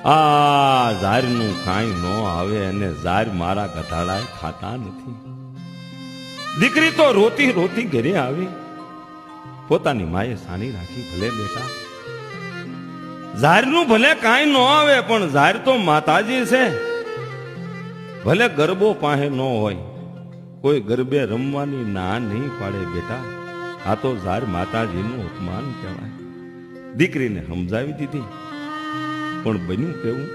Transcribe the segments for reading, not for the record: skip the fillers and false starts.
આ ઝારનું કાંઈ ન આવે અને ઝાર મારા ગધાડાએ ખાતા નથી. દીકરી તો રોતી રોતી ઘરે આવી, પોતાની માએ સાની રાખી. ભલે બેટા, ઝારનું ભલે કાંઈ ન આવે પણ ઝાર તો માતાજી છે. ભલે ગરબો પાસે ન હોય, કોઈ ગરબે રમવાની ના નહીં પાડે બેટા. આ તો ઝાર માતાજીનું અપમાન કહેવાય. દીકરીને સમજાવી દીધી, પણ બન્યું કેવું?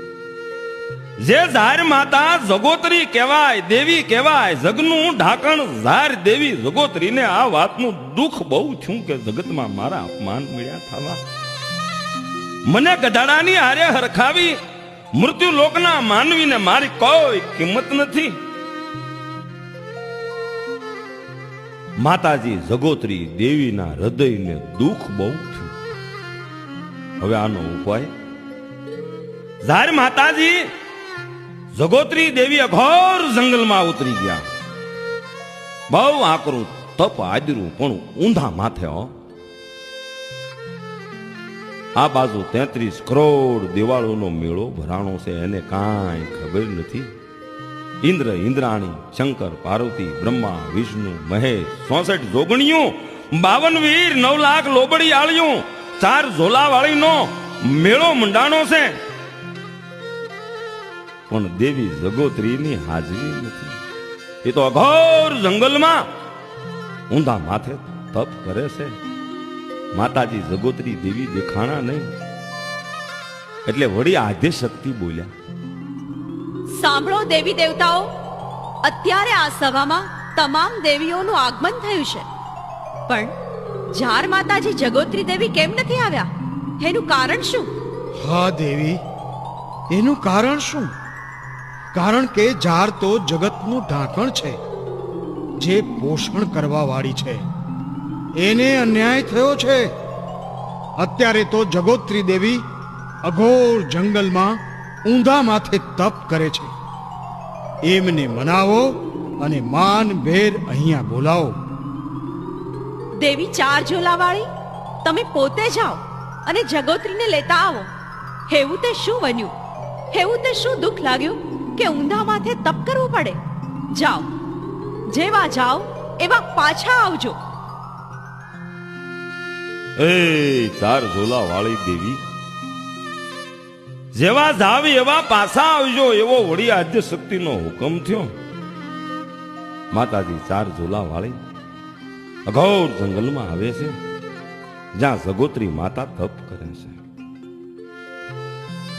જે ઝાર માતા જગોતરી કહેવાય, દેવી કહેવાય, જગનું ઢાંકણ ઝાર દેવી જગોતરીને આ વાતનું દુઃખ બહુ થયું કે જગતમાં મારા અપમાન મળ્યા થવા. મને ગધાડાની હારે હરખાવી મૃત્યુ લોકના માનવીને મારી કોઈ કિંમત નથી. માતાજી જગોતરી દેવીના હૃદયને દુઃખ બહુ થયું. હવે આનો ઉપાય? ઝાર માતાજી જગોતરી દેવી અઘોર જંગલમાં ઉતરી ગયા. બહુ આકરું તપ આદરું, પણ ઊંધા માથે. આ બાજુ 33 કરોડ દિવાળોનો મેળો ભરાણો છે, એને કાંઈ ખબર નથી. ઇન્દ્ર, ઇન્દ્રાણી, શંકર, પાર્વતી, બ્રહ્મા, વિષ્ણુ, મહેશ, 64 જોગણીઓ, 52 વીર, 9 લાખ લોબડી આળીઓ, 4 ઝોલાવાળીનો મેળો મંડાણો છે, પણ દેવી જગોતરીની હાજરી નથી. એ તો અઘોર જંગલમાં ઊંધા માથે તપ કરે છે. માતાજી જગોતરી દેવી દેખાણા નહીં, એટલે વળી આદ્ય શક્તિ બોલ્યા. સાંભળો દેવી દેવતાઓ, અત્યારે આ સભામાં તમામ દેવીઓનું આગમન થયું છે, પણ ઝાર માતાજી જગોત્રી દેવી કેમ નથી આવ્યા? એનું કારણ શું? હા દેવી, એનું કારણ શું? કારણ કે ઝાર તો જગતનું ઢાંકણ છે, જે પોષણ કરવા વાળી છે. એને અન્યાય થયો છે. અત્યારે તો જગોત્રી દેવી અઘોર જંગલમાં ઊંધા માથે તપ કરે છે. એમને મનાવો અને માન ભેર અહીંયા બોલાવો. દેવી 4 ઝોલાવાળી, તમે પોતે જાઓ અને જગોત્રીને લેતા આવો. એવું તે શું બન્યું? એવું તે શું દુઃખ લાગ્યું કે ઊંધા માથે તપ કરવું પડે? જાઓ, જેવા જાઓ એવા પાછા આવજો. એ 4 ઝોલા વાળી દેવી, જેવા જાવ એવા પાછા આવજો, એવો વળી આદ્ય શક્તિનો હુકમ થયો. માતાજી 4 ઝોલા વાળી અઘોર જંગલમાં આવે છે, જ્યાં જગોત્રી માતા તપ કરે છે.